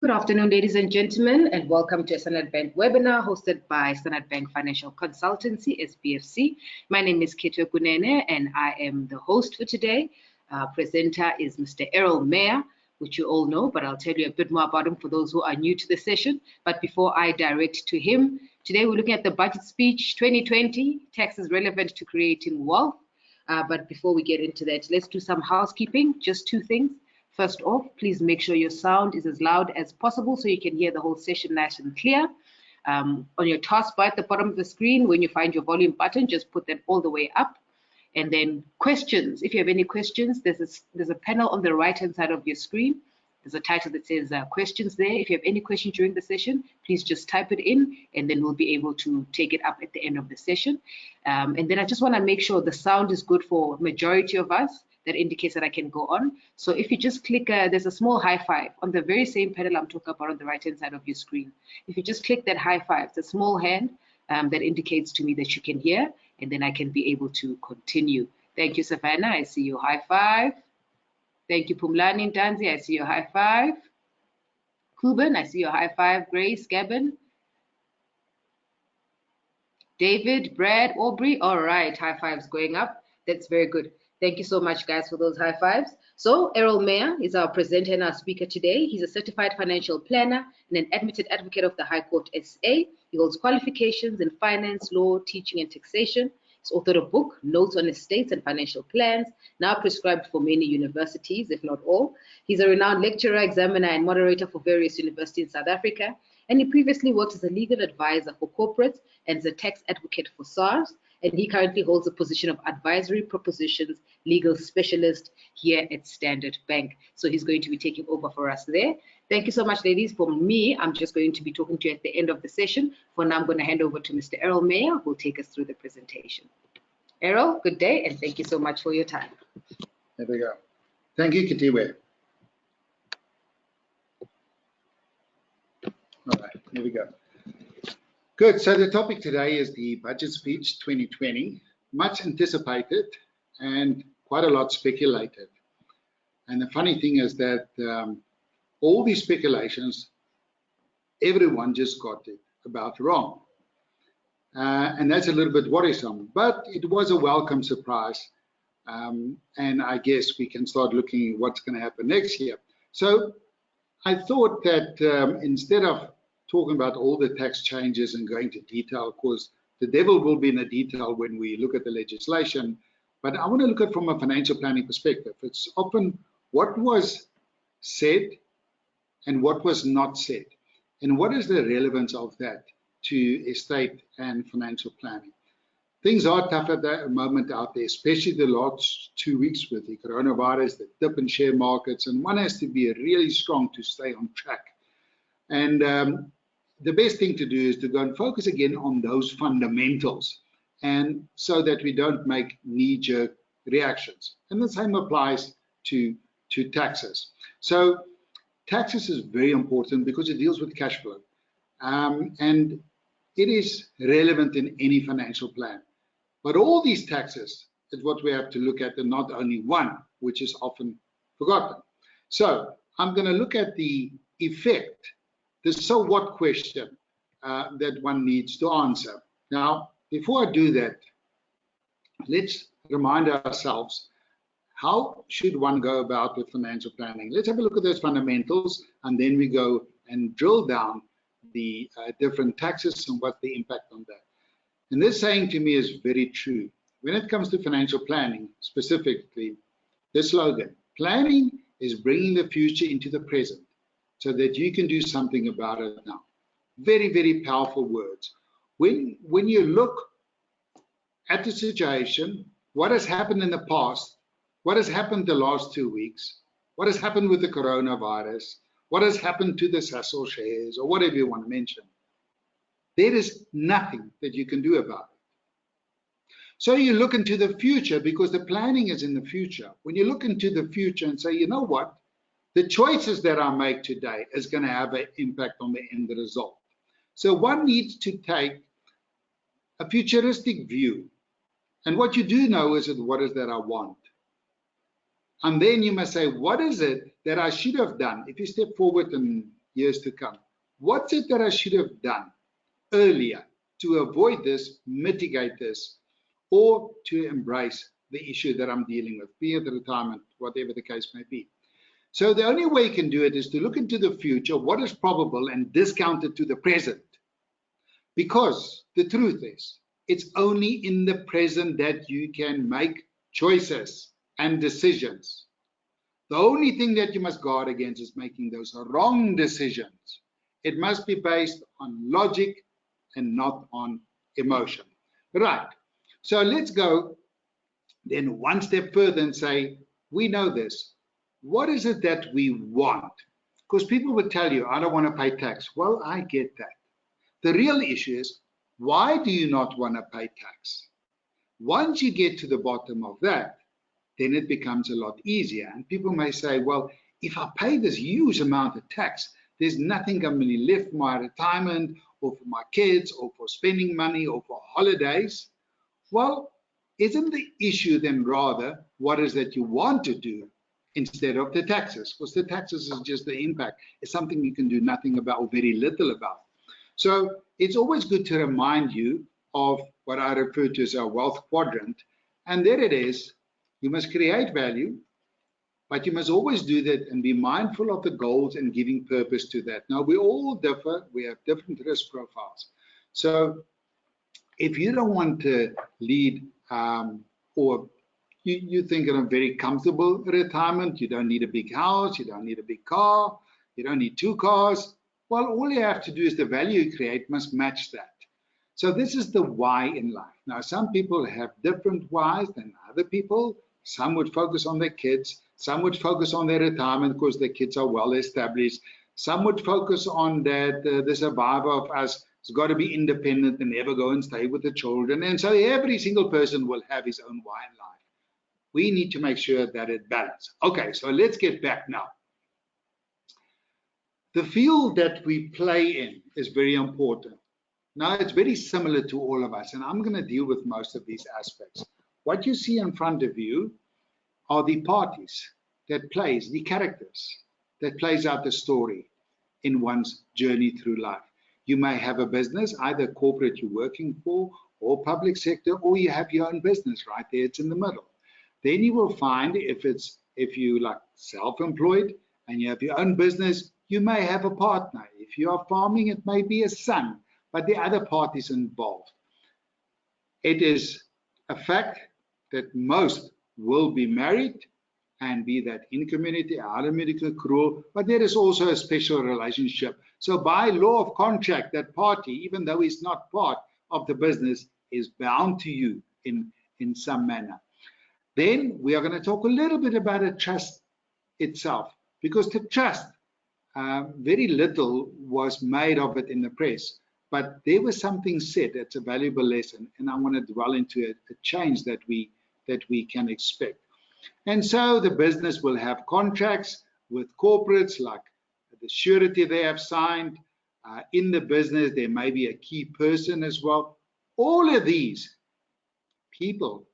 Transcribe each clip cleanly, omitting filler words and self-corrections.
Good afternoon, ladies and gentlemen, and welcome to a Standard Bank webinar hosted by Standard Bank Financial Consultancy, SBFC. My name is Keto Kunene, and I am the host for today. Our presenter is Mr. Errol Meyer, which you all know, but I'll tell you a bit more about him for those who are new to the session. But before I direct to him, today we're looking at the Budget Speech 2020, Taxes Relevant to Creating Wealth. But before we get into that, let's do some housekeeping, just two things. First off, please make sure your sound is as loud as possible so you can hear the whole session nice and clear. On your taskbar at the bottom of the screen, when you find your volume button, just put that all the way up. And then questions, if you have any questions, there's a panel on the right-hand side of your screen. There's a title that says questions there. If you have any questions during the session, please just type it in, and then we'll be able to take it up at the end of the session. And then I just want to make sure the sound is good for majority of us. That indicates that I can go on. So if you just click, there's a small high five on the very same panel I'm talking about on the right-hand side of your screen. If you just click that high five, it's a small hand that indicates to me that you can hear, and then I can be able to continue. Thank you, Savannah. I see your high five. Thank you, Pumlani Ntanzi. I see your high five. Kuban, I see your high five. Grace, Gavin. David, Brad, Aubrey. All right, high fives going up. That's very good. Thank you so much, guys, for those high fives. So Errol Meyer is our presenter and our speaker today. He's a certified financial planner and an admitted advocate of the High Court SA. He holds qualifications in finance, law, teaching, and taxation. He's authored a book, Notes on Estates and Financial Plans, now prescribed for many universities, if not all. He's a renowned lecturer, examiner, and moderator for various universities in South Africa. And he previously worked as a legal advisor for corporates and as a tax advocate for SARS. And he currently holds a position of advisory propositions legal specialist here at Standard Bank. So he's going to be taking over for us there. Thank you so much, ladies. For me, I'm just going to be talking to you at the end of the session. For now, I'm going to hand over to Mr. Errol Meyer, who will take us through the presentation. Errol, good day, and thank you so much for your time. There we go. Thank you, Kitiwe. All right, here we go. Good, so the topic today is the Budget Speech 2020, much anticipated and quite a lot speculated. And the funny thing is that all these speculations, everyone just got it about wrong. And that's a little bit worrisome, but it was a welcome surprise. And I guess we can start looking at what's going to happen next year. So I thought that instead of talking about all the tax changes and going to detail, of course, the devil will be in the detail when we look at the legislation, but I want to look at it from a financial planning perspective. It's often what was said and what was not said, and what is the relevance of that to estate and financial planning. Things are tough at the moment out there, especially the last 2 weeks with the coronavirus, the dip in share markets, and one has to be really strong to stay on track. And the best thing to do is to go and focus again on those fundamentals, and so that we don't make knee-jerk reactions. And the same applies to taxes. So taxes is very important because it deals with cash flow, and it is relevant in any financial plan. But all these taxes is what we have to look at, and not only one, which is often forgotten. So I'm going to look at the effect, the so what question that one needs to answer. Now, before I do that, let's remind ourselves, how should one go about with financial planning? Let's have a look at those fundamentals, and then we go and drill down the different taxes and what the impact on that. And this saying to me is very true. When it comes to financial planning, specifically, the slogan, planning is bringing the future into the present, so that you can do something about it now. Very, very powerful words. When you look at the situation, what has happened in the past, what has happened the last 2 weeks, what has happened with the coronavirus, what has happened to the Sasol shares, or whatever you want to mention, there is nothing that you can do about it. So you look into the future, because the planning is in the future. When you look into the future and say, you know what, the choices that I make today is going to have an impact on the end result. So one needs to take a futuristic view. And what you do know is that what is that I want? And then you must say, what is it that I should have done? If you step forward and years to come. What's it that I should have done earlier to avoid this, mitigate this, or to embrace the issue that I'm dealing with, be it retirement, whatever the case may be. So the only way you can do it is to look into the future, what is probable, and discount it to the present. Because the truth is, it's only in the present that you can make choices and decisions. The only thing that you must guard against is making those wrong decisions. It must be based on logic and not on emotion. Right. So let's go then one step further and say, we know this. What is it that we want? Because people would tell you, I don't want to pay tax. Well, I get that. The real issue is, why do you not want to pay tax? Once you get to the bottom of that, then it becomes a lot easier. And people may say, well, if I pay this huge amount of tax, there's nothing going to be left for my retirement or for my kids or for spending money or for holidays. Well, isn't the issue then rather what is that you want to do instead of the taxes? Because the taxes is just the impact. It's something you can do nothing about or very little about. So it's always good to remind you of what I refer to as our wealth quadrant. And there it is. You must create value, but you must always do that and be mindful of the goals and giving purpose to that. Now, we all differ. We have different risk profiles. So if you don't want to lead or you think of a very comfortable retirement, you don't need a big house, you don't need a big car, you don't need 2 cars. Well, all you have to do is the value you create must match that. So this is the why in life. Now, some people have different whys than other people. Some would focus on their kids. Some would focus on their retirement because their kids are well established. Some would focus on that the survivor of us has got to be independent and never go and stay with the children. And so every single person will have his own why in life. We need to make sure that it balances. Okay, so let's get back now. The field that we play in is very important. Now, it's very similar to all of us, and I'm going to deal with most of these aspects. What you see in front of you are the parties that plays, the characters that plays out the story in one's journey through life. You may have a business, either corporate you're working for, or public sector, or you have your own business right there, it's in the middle. Then you will find if you like self-employed and you have your own business, you may have a partner. If you are farming, it may be a son, but the other parties involved. It is a fact that most will be married and be that in community, out of medical accrual, but there is also a special relationship. So by law of contract, that party, even though he's not part of the business, is bound to you in some manner. Then we are going to talk a little bit about a trust itself, because the trust, very little was made of it in the press, but there was something said that's a valuable lesson, and I want to dwell into a change that we can expect. And so the business will have contracts with corporates, like the surety they have signed. In the business, there may be a key person as well. All of these people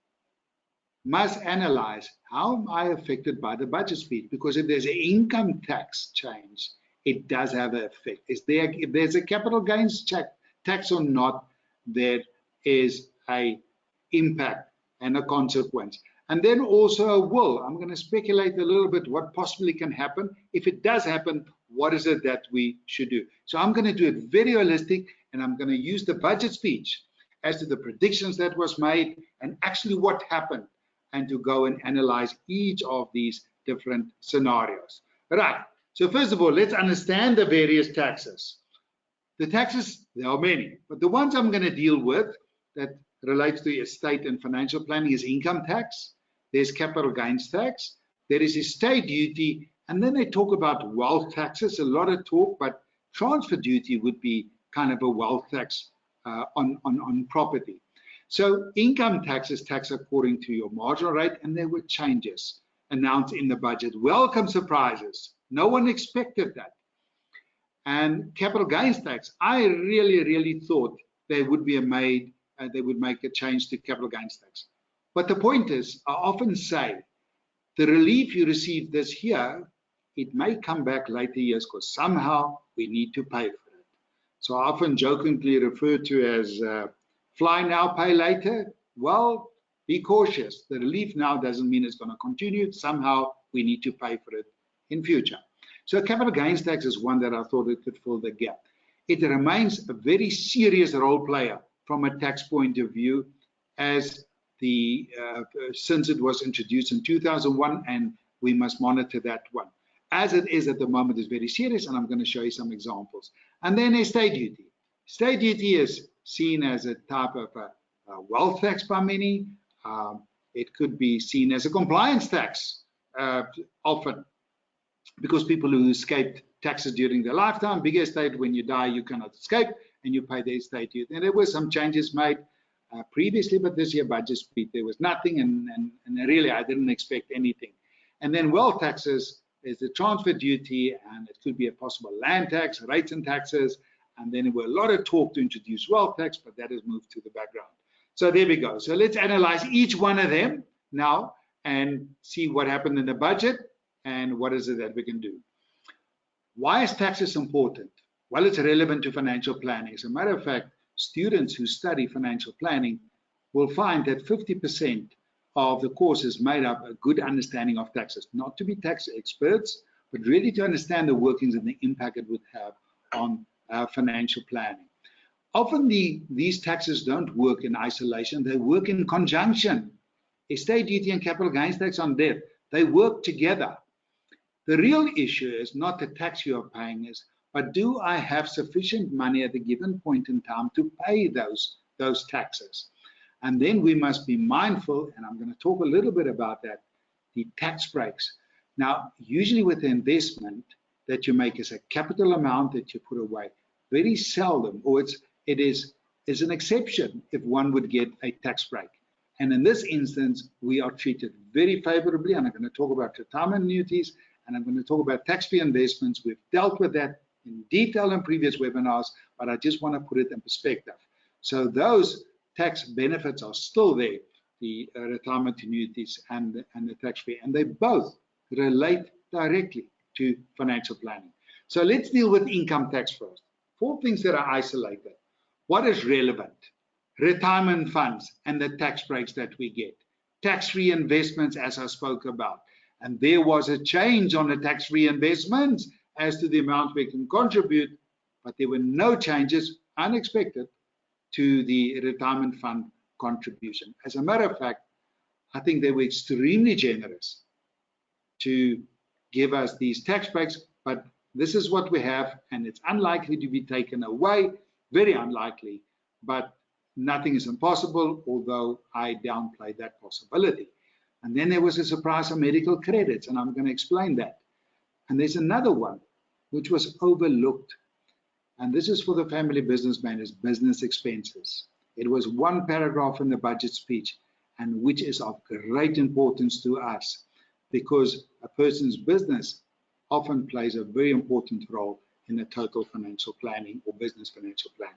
must analyze, how am I affected by the budget speech? Because if there's an income tax change, it does have an effect. If there's a capital gains tax or not, there is an impact and a consequence. And then also a will. I'm going to speculate a little bit what possibly can happen. If it does happen, what is it that we should do? So I'm going to do it very holistic, and I'm going to use the budget speech as to the predictions that was made and actually what happened, and to go and analyze each of these different scenarios. Right. So first of all, let's understand the various taxes. The taxes, there are many, but the ones I'm going to deal with that relates to estate and financial planning is income tax. There's capital gains tax. There is estate duty, and then they talk about wealth taxes. A lot of talk, but transfer duty would be kind of a wealth tax on property. So income tax is taxed according to your marginal rate, and there were changes announced in the budget. Welcome surprises. No one expected that. And capital gains tax, I really thought they would be they would make a change to capital gains tax. But the point is, I often say, the relief you receive this year it may come back later years because somehow we need to pay for it. So I often jokingly refer to as fly now, pay later. Well, be cautious. The relief now doesn't mean it's going to continue. Somehow we need to pay for it in future. So capital gains tax is one that I thought it could fill the gap. It remains a very serious role player from a tax point of view, as since it was introduced in 2001, and we must monitor that one. As it is at the moment, is very serious, and I'm going to show you some examples. And then estate duty. Estate duty is seen as a type of a wealth tax by many. It could be seen as a compliance tax often, because people who escaped taxes during their lifetime, big estate, when you die, you cannot escape, and you pay the estate duty. And there were some changes made previously, but this year budget speed, there was nothing, and really I didn't expect anything. And then wealth taxes is the transfer duty, and it could be a possible land tax, rates and taxes, and then there were a lot of talk to introduce wealth tax, but that has moved to the background. So there we go. So let's analyze each one of them now and see what happened in the budget and what is it that we can do. Why is taxes important? Well, it's relevant to financial planning. As a matter of fact, students who study financial planning will find that 50% of the course is made up a good understanding of taxes, not to be tax experts, but really to understand the workings and the impact it would have on financial planning. Often these taxes don't work in isolation, they work in conjunction. Estate duty and capital gains tax on death, they work together. The real issue is not the tax you are paying, but do I have sufficient money at a given point in time to pay those taxes? And then we must be mindful, and I'm going to talk a little bit about that, the tax breaks. Now, usually with the investment that you make is a capital amount that you put away. Very seldom, or it is an exception if one would get a tax break. And in this instance, we are treated very favorably, and I'm going to talk about retirement annuities, and I'm going to talk about tax-free investments. We've dealt with that in detail in previous webinars, but I just want to put it in perspective. So those tax benefits are still there, the retirement annuities and the tax-free, and they both relate directly to financial planning. So let's deal with income tax first. 4 things that are isolated. What is relevant? Retirement funds and the tax breaks that we get. Tax-free investments, as I spoke about. And there was a change on the tax-free investments as to the amount we can contribute, but there were no changes, unexpected, to the retirement fund contribution. As a matter of fact, I think they were extremely generous to give us these tax breaks, but this is what we have, and it's unlikely to be taken away, very unlikely, but nothing is impossible, although I downplay that possibility. And then there was a surprise of medical credits, and I'm going to explain that. And there's another one, which was overlooked, and this is for the family businessman, is business expenses. It was 1 paragraph in the budget speech, and which is of great importance to us, because a person's business often plays a very important role in the total financial planning or business financial planning.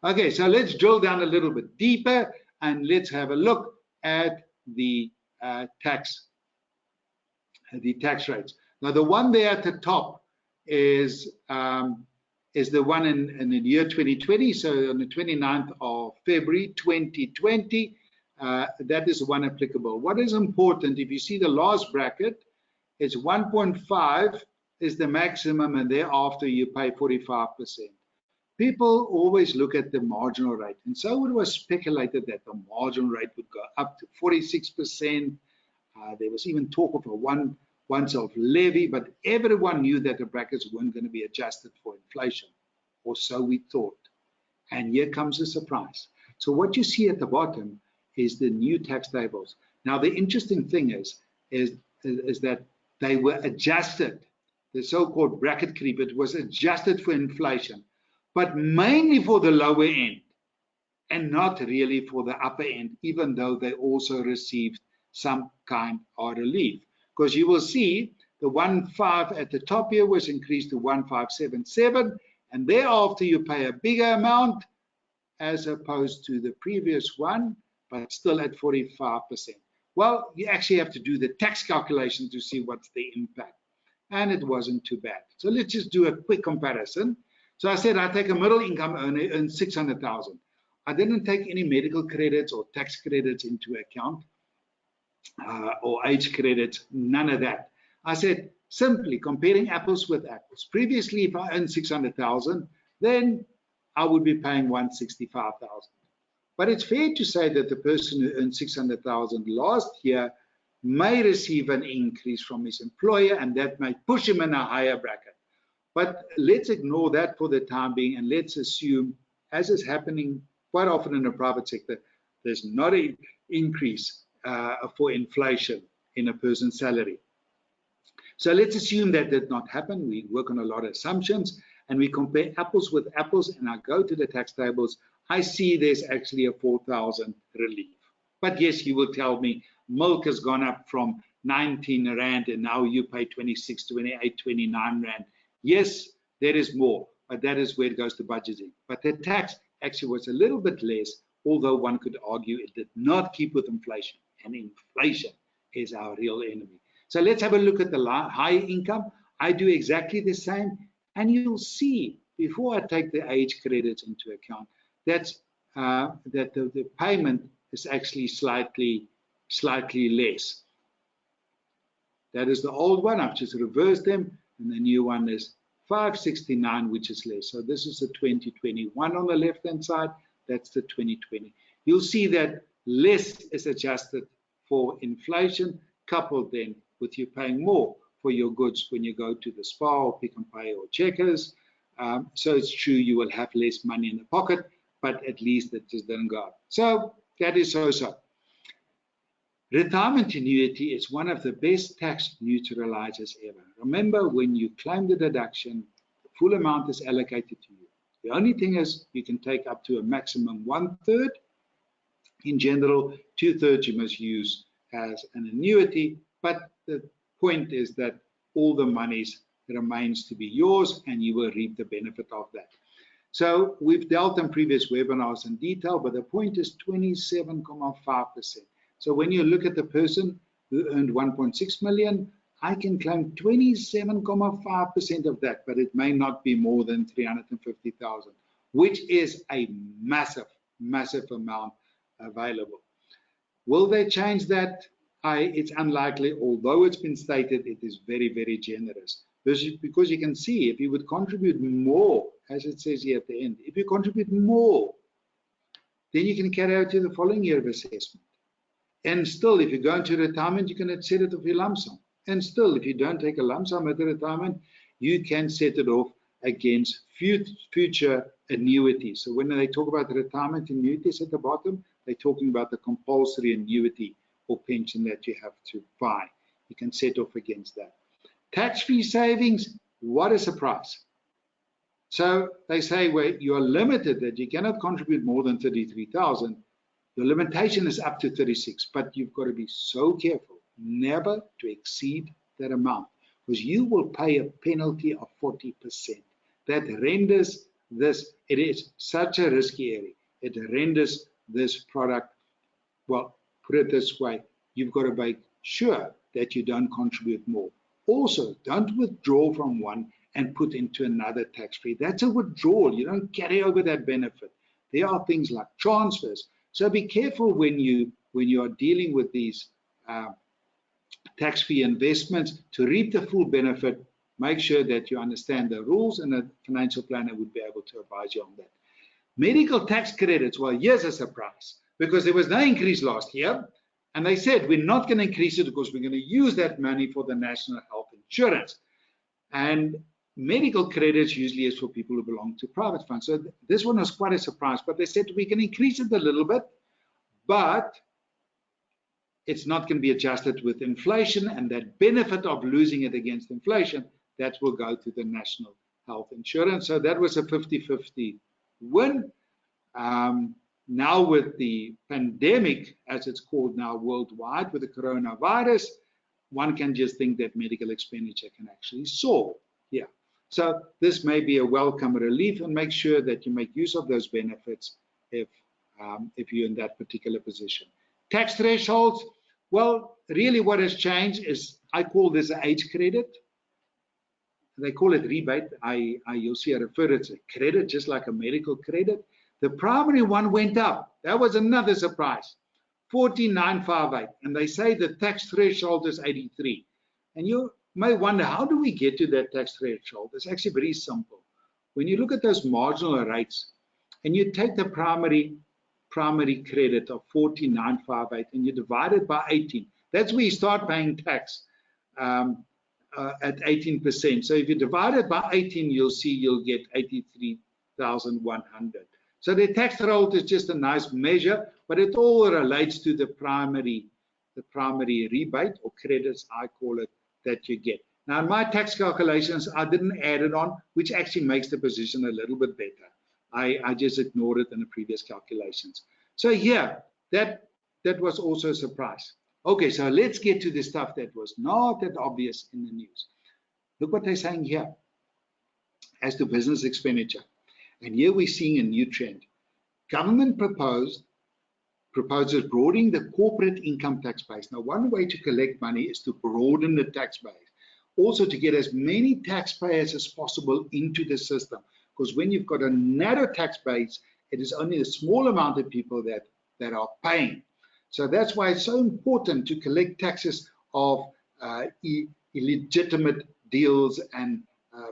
Okay, so let's drill down a little bit deeper and let's have a look at the tax rates. Now, the one there at the top is the one in the year 2020. So on the 29th of February 2020, that is the one applicable. What is important, if you see the last bracket, it's 1.5 is the maximum, and thereafter you pay 45%. People always look at the marginal rate, and so it was speculated that the marginal rate would go up to 46%. There was even talk of a once-off levy, but everyone knew that the brackets weren't going to be adjusted for inflation, or so we thought. And here comes the surprise. So what you see at the bottom is the new tax tables. Now, the interesting thing is that they were adjusted. The so-called bracket creep, it was adjusted for inflation, but mainly for the lower end and not really for the upper end, even though they also received some kind of relief. Because you will see the 1.5 at the top here was increased to 1.577, and thereafter you pay a bigger amount as opposed to the previous one, but still at 45%. Well, you actually have to do the tax calculation to see what's the impact. and it wasn't too bad. So let's just do a quick comparison. So I said I take a middle income earner earn 600,000. I didn't take any medical credits or tax credits into account or age credits, none of that. I said simply comparing apples with apples. Previously, if I earned 600,000, then I would be paying 165,000. But it's fair to say that the person who earned 600,000 last year may receive an increase from his employer, and that may push him in a higher bracket. But let's ignore that for the time being, and let's assume, as is happening quite often in the private sector, there's not an increase for inflation in a person's salary. So let's assume that did not happen. We work on a lot of assumptions, and we compare apples with apples, and I go to the tax tables. I see there's actually a 4,000 relief. But yes, you will tell me milk has gone up from 19 Rand, and now you pay 26, 28, 29 Rand. Yes, there is more, but that is where it goes to budgeting. But the tax actually was a little bit less, although one could argue it did not keep with inflation, and inflation is our real enemy. So let's have a look at the high income. I do exactly the same, and you'll see, before I take the age credits into account, that the payment is actually slightly less. That is the old one. I've just reversed them, and the new one is 569, which is less. So this is the 2021 on the left-hand side. That's the 2020. You'll see that less is adjusted for inflation, coupled then with you paying more for your goods when you go to the Spar or Pick n Pay or Checkers. So it's true you will have less money in the pocket, but at least it just doesn't go up. So that is so-so. Retirement annuity is one of the best tax neutralizers ever. Remember, when you claim the deduction, the full amount is allocated to you. The only thing is you can take up to a maximum 1/3. In general, 2/3 you must use as an annuity, but the point is that all the monies remains to be yours, and you will reap the benefit of that. So we've dealt in previous webinars in detail, but the point is 27.5%. So when you look at the person who earned 1.6 million, I can claim 27.5% of that, but it may not be more than 350,000, which is a massive, massive amount available. Will they change that? It's unlikely, although it's been stated it is very, very generous. Because you can see, if you would contribute more, as it says here at the end, if you contribute more, then you can carry out to the following year of assessment. And still, if you go into retirement, you can set it off your lump sum. And still, if you don't take a lump sum at the retirement, you can set it off against future annuities. So when they talk about the retirement annuities at the bottom, they're talking about the compulsory annuity or pension that you have to buy. You can set off against that. Tax-free savings, what a surprise. So they say, well, you are limited, that you cannot contribute more than 33,000. Your limitation is up to 36, but you've got to be so careful never to exceed that amount, because you will pay a penalty of 40%. That renders this, it is such a risky area. It renders this product, well, put it this way, you've got to make sure that you don't contribute more. Also, don't withdraw from one and put into another tax-free. That's a withdrawal. You don't carry over that benefit. There are things like transfers. So be careful when you are dealing with these tax-free investments to reap the full benefit. Make sure that you understand the rules, and a financial planner would be able to advise you on that. Medical tax credits, well, here's a surprise, because there was no increase last year, and they said we're not going to increase it because we're going to use that money for the national health insurance. And medical credits usually is for people who belong to private funds. So this one was quite a surprise, but they said we can increase it a little bit, but it's not going to be adjusted with inflation, and that benefit of losing it against inflation, that will go to the national health insurance. So that was a 50-50 win. Now with the pandemic, as it's called now worldwide, with the coronavirus, one can just think that medical expenditure can actually soar. Yeah. So this may be a welcome relief, and make sure that you make use of those benefits if you're in that particular position. Tax thresholds, well, really what has changed is, I call this an age credit. they call it rebate. You'll see I refer to it as a credit, just like a medical credit. The primary one went up. That was another surprise, 49.58, and they say the tax threshold is 83. And you may wonder, how do we get to that tax threshold? It's actually very simple. When you look at those marginal rates, and you take the primary credit of 49.58 and you divide it by 18, that's where you start paying tax at 18%. So if you divide it by 18, you'll see you'll get 83,100. So the tax threshold is just a nice measure, but it all relates to the primary rebate or credits, I call it, that you get. Now in my tax calculations, I didn't add it on, which actually makes the position a little bit better. I just ignored it in the previous calculations. So here, that was also a surprise. Okay, so let's get to the stuff that was not that obvious in the news. Look what they're saying here as to business expenditure. And here we're seeing a new trend. Government proposes broadening the corporate income tax base. Now, one way to collect money is to broaden the tax base. Also to get as many taxpayers as possible into the system. Because when you've got a narrow tax base, it is only a small amount of people that are paying. So that's why it's so important to collect taxes of illegitimate deals and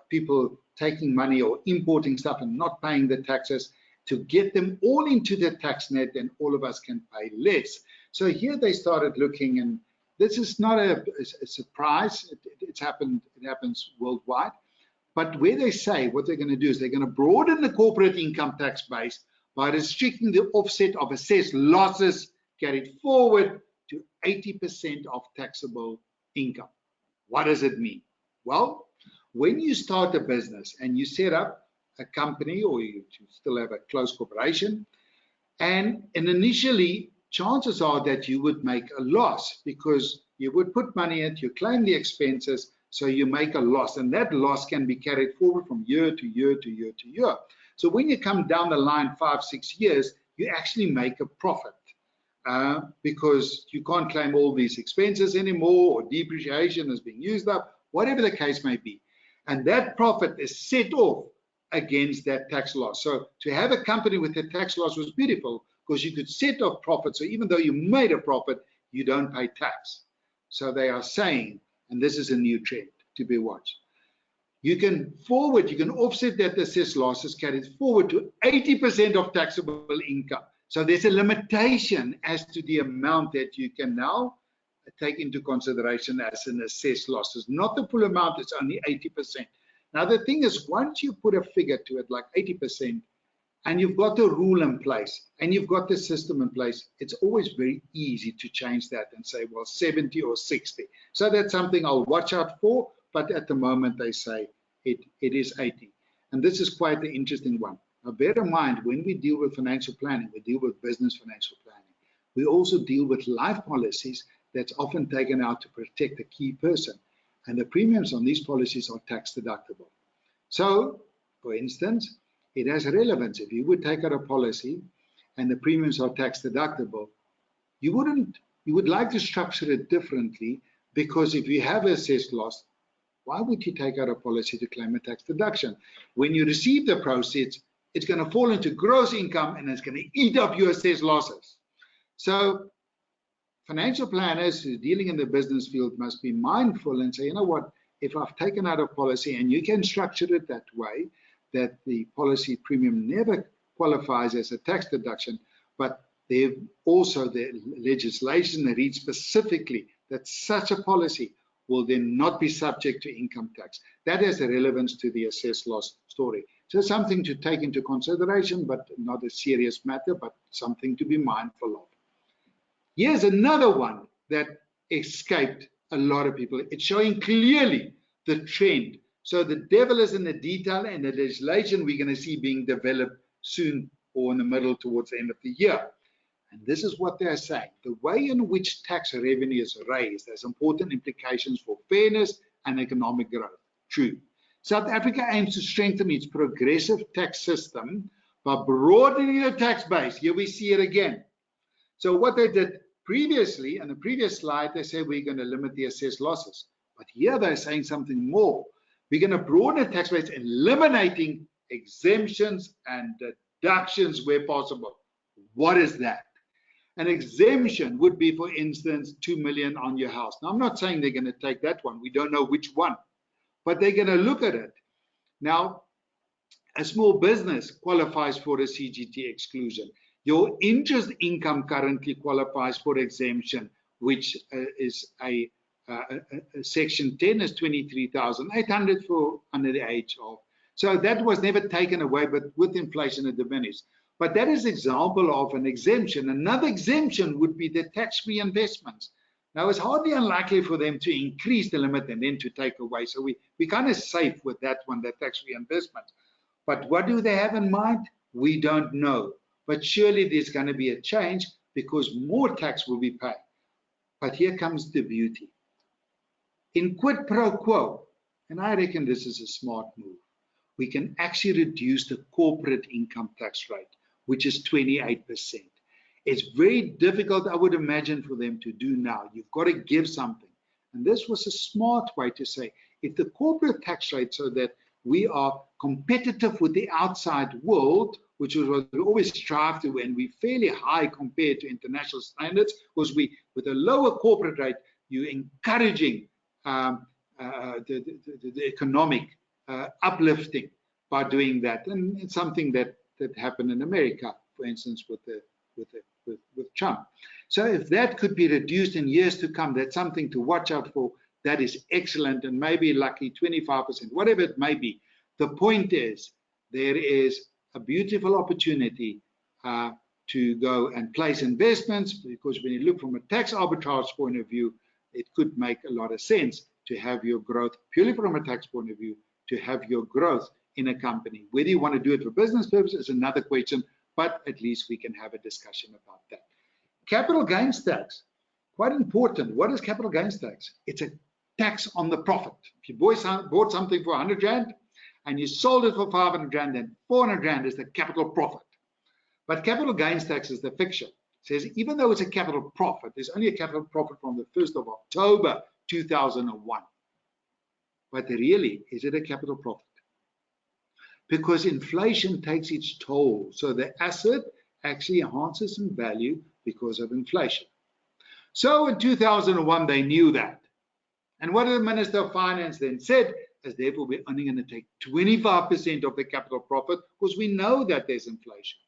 people taking money or importing stuff and not paying the taxes, to get them all into the tax net, and all of us can pay less. So here they started looking, and this is not a surprise. It happens worldwide. But where they say what they're going to do is they're going to broaden the corporate income tax base by restricting the offset of assessed losses carried forward to 80% of taxable income. What does it mean? Well, when you start a business and you set up a company, or you still have a close corporation, and initially chances are that you would make a loss because you would put money in it, you claim the expenses, so you make a loss, and that loss can be carried forward from year to year to year to year. So when you come down the line 5-6 years, you actually make a profit because you can't claim all these expenses anymore, or depreciation is being used up, whatever the case may be. And that profit is set off against that tax loss. So to have a company with a tax loss was beautiful because you could set off profit. So even though you made a profit, you don't pay tax. So they are saying, and this is a new trend to be watched, you can offset that assessed losses carried forward to 80% of taxable income. So there's a limitation as to the amount that you can now take into consideration as an assessed losses. Not the full amount, it's only 80%. Now the thing is, once you put a figure to it like 80%, and you've got the rule in place, and you've got the system in place, it's always very easy to change that and say, well, 70 or 60. So that's something I'll watch out for, but at the moment they say it is 80. And this is quite the interesting one. Now bear in mind, when we deal with financial planning, we deal with business financial planning. We also deal with life policies that's often taken out to protect a key person. And the premiums on these policies are tax deductible. So, for instance, it has relevance. If you would take out a policy and the premiums are tax deductible, you would like to structure it differently, because if you have assessed loss, why would you take out a policy to claim a tax deduction? When you receive the proceeds, it's going to fall into gross income and it's going to eat up your assessed losses. So financial planners who are dealing in the business field must be mindful and say, you know what, if I've taken out a policy, and you can structure it that way, that the policy premium never qualifies as a tax deduction, but they've also the legislation that reads specifically that such a policy will then not be subject to income tax. That has a relevance to the assessed loss story. So something to take into consideration, but not a serious matter, but something to be mindful of. Here's another one that escaped a lot of people. It's showing clearly the trend. So the devil is in the detail, and the legislation we're going to see being developed soon, or in the middle towards the end of the year. And this is what they're saying. The way in which tax revenue is raised has important implications for fairness and economic growth. True. South Africa aims to strengthen its progressive tax system by broadening the tax base. Here we see it again. So what they did previously, on the previous slide, they said we're going to limit the assessed losses. But here they're saying something more. We're going to broaden tax rates, eliminating exemptions and deductions where possible. What is that? An exemption would be, for instance, 2 million on your house. Now, I'm not saying they're going to take that one. We don't know which one, but they're going to look at it. Now, a small business qualifies for a CGT exclusion. Your interest income currently qualifies for exemption, which is a section 10 is 23,800 for under the age of. So that was never taken away, but with inflation it diminished. But that is an example of an exemption. Another exemption would be the tax-free investments. Now, it's hardly unlikely for them to increase the limit and then to take away. So we're kind of safe with that one, the tax-free investments. But what do they have in mind? We don't know. But surely there's going to be a change because more tax will be paid. But here comes the beauty. In quid pro quo, and I reckon this is a smart move, we can actually reduce the corporate income tax rate, which is 28%. It's very difficult, I would imagine, for them to do now. You've got to give something. And this was a smart way to say, if the corporate tax rate so that we are competitive with the outside world, which is what we always strive to, and we're fairly high compared to international standards, because with a lower corporate rate, you're encouraging the economic uplifting by doing that. And it's something that happened in America, for instance, with Trump. So if that could be reduced in years to come, that's something to watch out for. That is excellent, and maybe lucky 25%, whatever it may be. The point is, there is a beautiful opportunity to go and place investments, because when you look from a tax arbitrage point of view, it could make a lot of sense to have your growth, purely from a tax point of view, to have your growth in a company. Whether you want to do it for business purposes is another question, but at least we can have a discussion about that. Capital gains tax, quite important. What is capital gains tax? It's a tax on the profit. If you bought something for 100 Rand and you sold it for 500 Rand, then 400 Rand is the capital profit. But capital gains tax is the fiction. It says even though it's a capital profit, there's only a capital profit from the 1st of October 2001. But really, is it a capital profit? Because inflation takes its toll. So the asset actually enhances in value because of inflation. So in 2001, they knew that. And what did the Minister of Finance then said? As therefore, we're only going to take 25% of the capital profit because we know that there's inflation.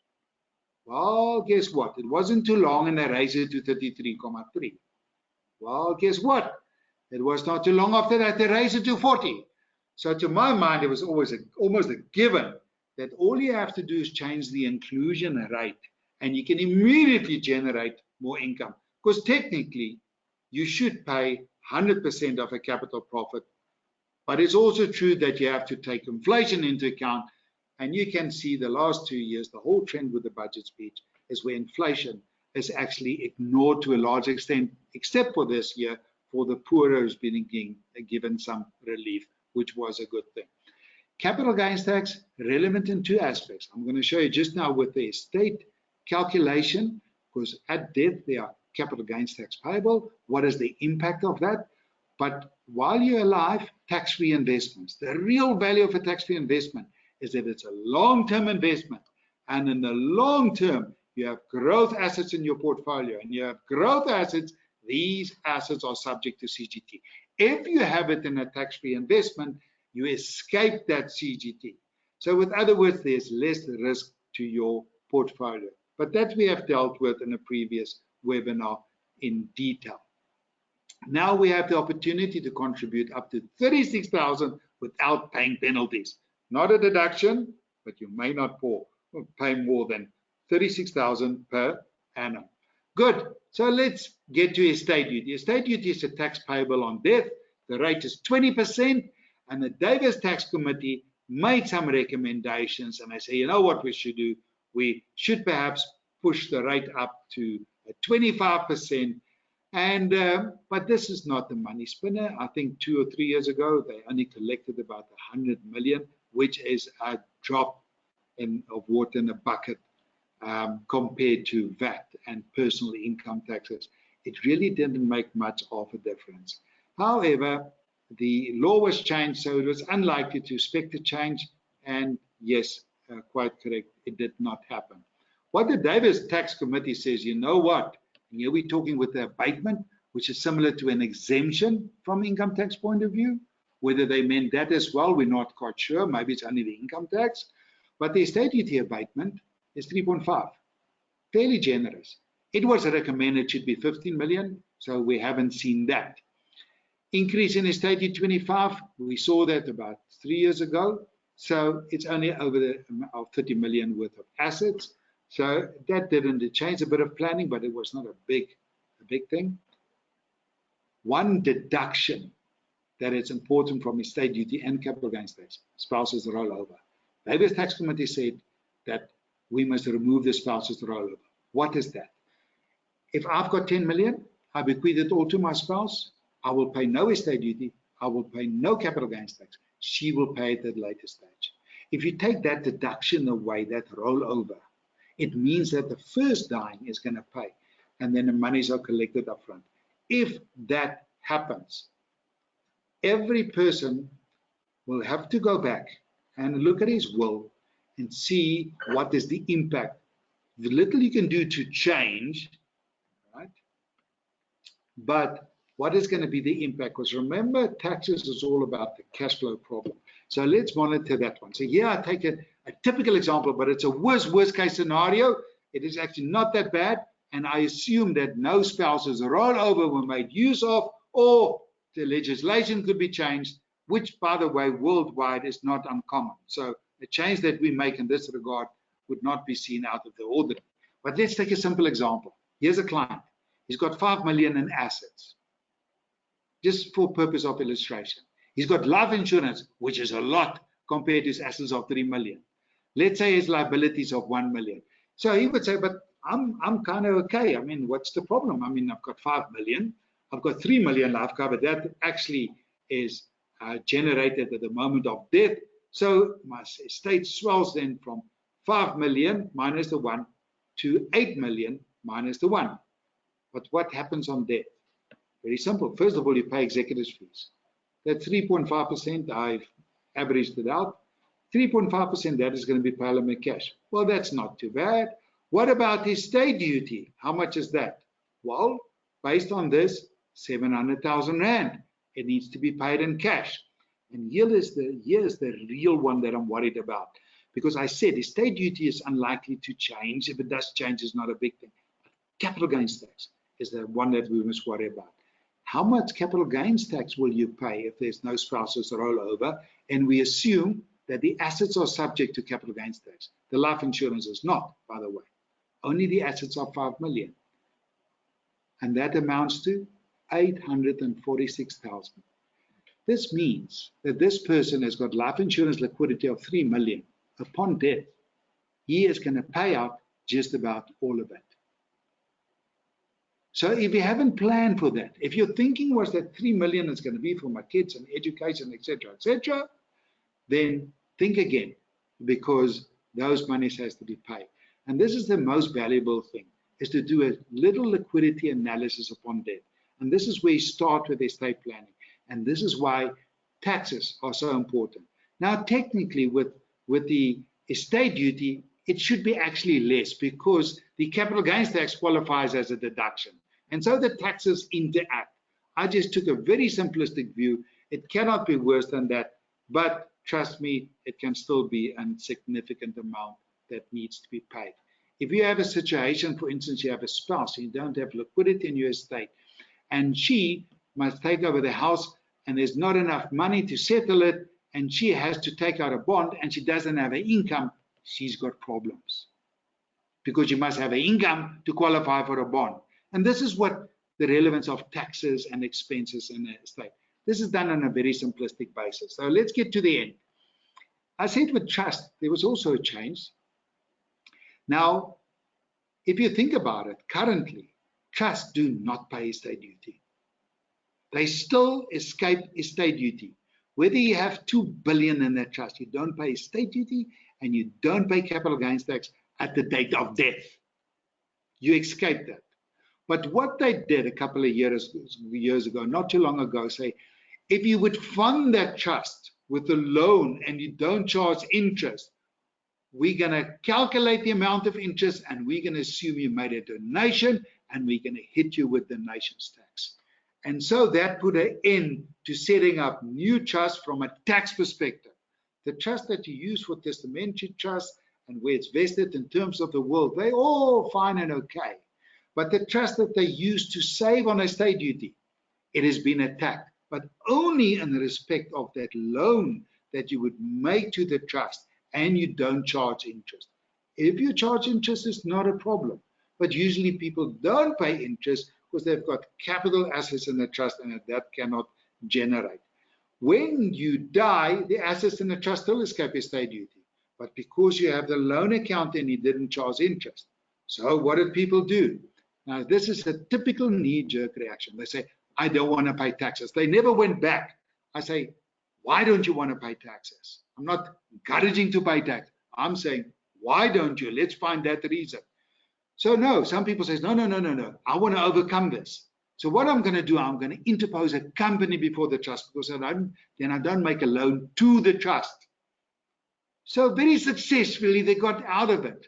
Well, guess what? It wasn't too long and they raised it to 33.3. Well, guess what? It was not too long after that they raised it to 40. So to my mind, it was always almost a given that all you have to do is change the inclusion rate and you can immediately generate more income. Because technically, you should pay 100% of a capital profit. But it's also true that you have to take inflation into account. And you can see the last 2 years, the whole trend with the budget speech is where inflation is actually ignored to a large extent, except for this year, for the poorer who's been given some relief, which was a good thing. Capital gains tax, relevant in two aspects. I'm going to show you just now with the estate calculation, because at death, there are capital gains tax payable. What is the impact of that? But while you're alive, tax-free investments. The real value of a tax-free investment is that it's a long-term investment. And in the long term, you have growth assets in your portfolio. And you have growth assets, these assets are subject to CGT. If you have it in a tax-free investment, you escape that CGT. So with other words, there's less risk to your portfolio. But that we have dealt with in a previous webinar in detail. Now we have the opportunity to contribute up to 36,000 without paying penalties. Not a deduction, but you may not pay more than 36,000 per annum. Good. So let's get to estate duty. Estate duty is a tax payable on death. The rate is 20%, and the Davis Tax Committee made some recommendations, and I say, you know what we should do? We should perhaps push the rate up to 25%. And but this is not the money spinner. I think 2 or 3 years ago, they only collected about 100 million, which is a drop of water in a bucket compared to VAT and personal income taxes. It really didn't make much of a difference. However, the law was changed, so it was unlikely to expect a change. And yes, quite correct, it did not happen. What the Davis Tax Committee says, you know what? And here we're talking with the abatement, which is similar to an exemption from income tax point of view. Whether they meant that as well, we're not quite sure. Maybe it's only the income tax. But the estate duty abatement is 3.5, fairly generous. It was recommended it should be 15 million, so we haven't seen that. Increase in estate duty 25, we saw that about 3 years ago. So it's only over the 30 million worth of assets. So that didn't change, a bit of planning, but it was not a big thing. One deduction that is important from estate duty and capital gains tax, spouses rollover. Davis Tax Committee said that we must remove the spouses rollover. What is that? If I've got 10 million, I bequeath it all to my spouse, I will pay no estate duty, I will pay no capital gains tax. She will pay it at a later stage. If you take that deduction away, that rollover, it means that the first dying is going to pay, and then the monies are collected up front. If that happens, every person will have to go back and look at his will and see what is the impact. The little you can do to change, right? But what is going to be the impact? Because remember, taxes is all about the cash flow problem. So let's monitor that one. So here I take a typical example, but it's a worst case scenario. It is actually not that bad. And I assume that no spouses rollover were made use of, or the legislation could be changed, which, by the way, worldwide is not uncommon. So the change that we make in this regard would not be seen out of the ordinary. But let's take a simple example. Here's a client. He's got 5 million in assets, just for purpose of illustration. He's got life insurance, which is a lot compared to his assets of 3 million. Let's say his liabilities of 1 million. So he would say, but I'm kind of okay. I mean, what's the problem? I mean, I've got 5 million. I've got 3 million life cover. That actually is generated at the moment of death. So my estate swells then from 5 million minus the 1 to 8 million minus the 1. But what happens on death? Very simple. First of all, you pay executors' fees. That 3.5%, I've averaged it out. 3.5%, that is going to be Parliament cash. Well, that's not too bad. What about estate duty? How much is that? Well, based on this, 700,000 Rand. It needs to be paid in cash. And here's the real one that I'm worried about. Because I said estate duty is unlikely to change. If it does change, it's not a big thing. Capital gains tax is the one that we must worry about. How much capital gains tax will you pay if there's no spouses rollover? And we assume that the assets are subject to capital gains tax. The life insurance is not, by the way. Only the assets are 5 million. And that amounts to 846,000. This means that this person has got life insurance liquidity of 3 million. Upon death, he is going to pay out just about all of it. So if you haven't planned for that, if your thinking was that 3 million is going to be for my kids and education, etc., then think again, because those monies has to be paid. And this is the most valuable thing, is to do a little liquidity analysis upon death. And this is where you start with estate planning. And this is why taxes are so important. Now, technically, with the estate duty, it should be actually less, because the capital gains tax qualifies as a deduction. And so the taxes interact. I just took a very simplistic view. It cannot be worse than that, but trust me, it can still be a significant amount that needs to be paid. If you have a situation, for instance, you have a spouse, you don't have liquidity in your estate, and she must take over the house, and there's not enough money to settle it, and she has to take out a bond, and she doesn't have an income, she's got problems. Because you must have an income to qualify for a bond. And this is what the relevance of taxes and expenses in the estate. This is done on a very simplistic basis. So let's get to the end. I said with trust, there was also a change. Now, if you think about it, currently, trusts do not pay estate duty. They still escape estate duty. Whether you have 2 billion in that trust, you don't pay estate duty and you don't pay capital gains tax at the date of death. You escape that. But what they did a couple of years ago, not too long ago, say, If you would fund that trust with a loan and you don't charge interest, we're going to calculate the amount of interest and we're going to assume you made a donation and we're going to hit you with donations tax. And so that put an end to setting up new trusts from a tax perspective. The trust that you use for testamentary trust and where it's vested in terms of the will, they all fine and okay. But the trust that they use to save on estate duty, it has been attacked, but only in respect of that loan that you would make to the trust and you don't charge interest. If you charge interest, it's not a problem. But usually people don't pay interest because they've got capital assets in the trust and that cannot generate. When you die, the assets in the trust still escape estate duty. But because you have the loan account and you didn't charge interest. So what did people do? Now, this is a typical knee-jerk reaction. They say, I don't want to pay taxes. They never went back. I say, why don't you want to pay taxes? I'm not encouraging to pay tax. I'm saying, why don't you? Let's find that reason. So no, some people say, no. I want to overcome this. So what I'm going to do, I'm going to interpose a company before the trust because then I don't make a loan to the trust. So very successfully, they got out of it.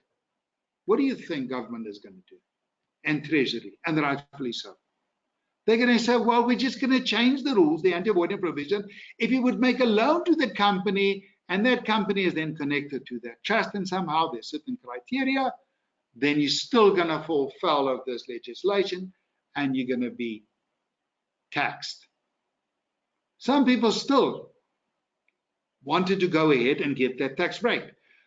What do you think government is going to do? And Treasury, and rightfully so. They're going to say, well, we're just going to change the rules, the anti-avoidance provision. If you would make a loan to the company, and that company is then connected to that trust, and somehow there's certain criteria, then you're still going to fall foul of this legislation, and you're going to be taxed. Some people still wanted to go ahead and get that tax break.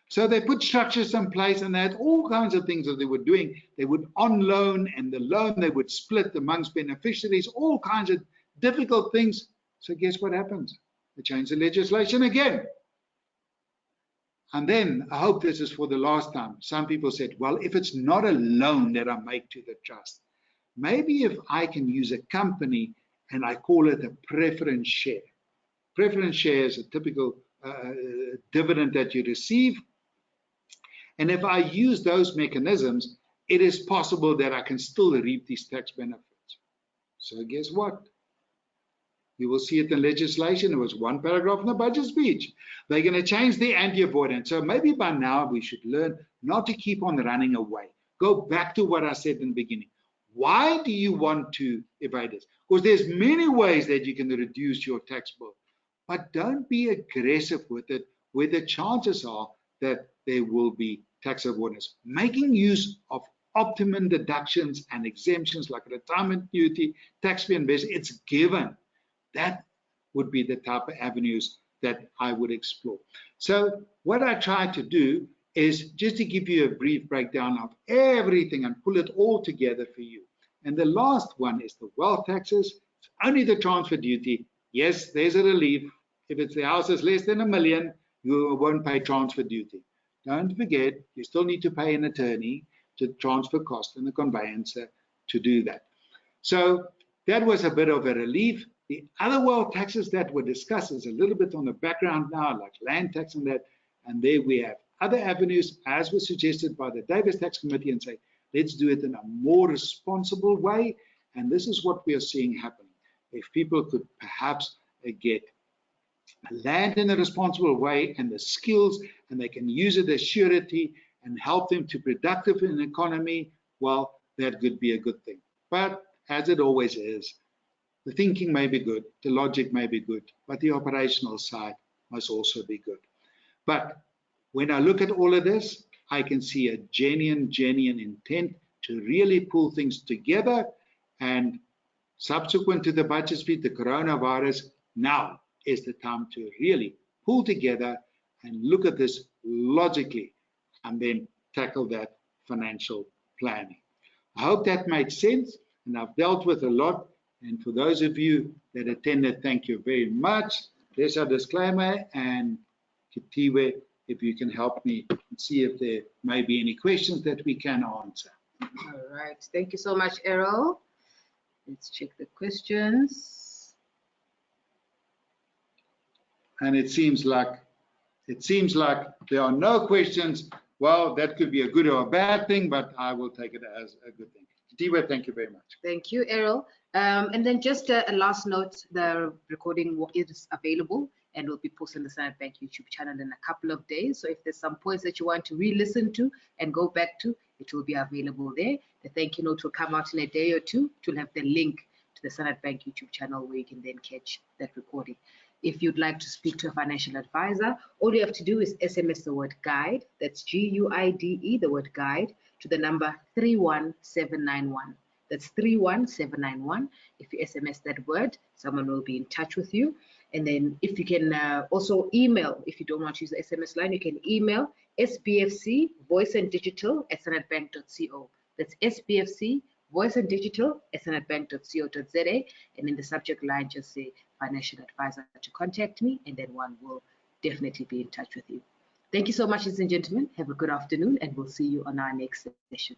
So they put structures in place and they had all kinds of things that they were doing. They would on loan, and the loan they would split amongst beneficiaries, all kinds of difficult things. So guess what happens? They change the legislation again. And then, I hope this is for the last time, some people said, well, if it's not a loan that I make to the trust, maybe if I can use a company and I call it a preference share. Preference share is a typical dividend that you receive. And if I use those mechanisms, it is possible that I can still reap these tax benefits. So guess what? You will see it in legislation. There was one paragraph in the budget speech. They're going to change the anti-avoidance. So maybe by now we should learn not to keep on running away. Go back to what I said in the beginning. Why do you want to evade this? Because there's many ways that you can reduce your tax bill. But don't be aggressive with it, where the chances are that there will be tax avoidance. Making use of optimum deductions and exemptions like retirement duty, taxpayer investment, it's given. That would be the type of avenues that I would explore. So what I try to do is just to give you a brief breakdown of everything and pull it all together for you. And the last one is the wealth taxes. It's only the transfer duty. Yes, there's a relief. If it's the house is less than $1 million, you won't pay transfer duty. Don't forget, you still need to pay an attorney to transfer cost and the conveyancer to do that. So that was a bit of a relief. The other wealth taxes that were discussed is a little bit on the background now, like land tax and that. And there we have other avenues, as was suggested by the Davis Tax Committee, and say, let's do it in a more responsible way. And this is what we are seeing happening. If people could perhaps get land in a responsible way and the skills, and they can use it as surety and help them to productive in the economy, well, that could be a good thing. But as it always is, the thinking may be good, the logic may be good, but the operational side must also be good. But when I look at all of this, I can see a genuine intent to really pull things together. And subsequent to the budget speech, the coronavirus, now is the time to really pull together and look at this logically and then tackle that financial planning. I hope that made sense, and I've dealt with a lot. And for those of you that attended, thank you very much. There's our disclaimer, and Kitiwe, if you can help me and see if there may be any questions that we can answer. All right, thank you so much, Errol. Let's check the questions. And it seems like there are no questions. Well, that could be a good or a bad thing, but I will take it as a good thing. Diva, thank you very much. Thank you, Errol. And then just a last note, the recording is available and will be posted on the Standard Bank YouTube channel in a couple of days. So if there's some points that you want to re-listen to and go back to, it will be available there. The thank you note will come out in a day or two. It will have the link to the Standard Bank YouTube channel where you can then catch that recording. If you'd like to speak to a financial advisor, all you have to do is SMS the word guide, that's GUIDE, the word guide, to the number 31791. That's 31791. If you SMS that word, someone will be in touch with you. And then if you can also email, if you don't want to use the SMS line, you can email SBFC Voice and Digital at standardbank.co. That's SBFC Voice and Digital at standardbank.co.za, and in the subject line just say financial advisor to contact me, and then one will definitely be in touch with you. Thank you so much, ladies and gentlemen. Have a good afternoon, and we'll see you on our next session.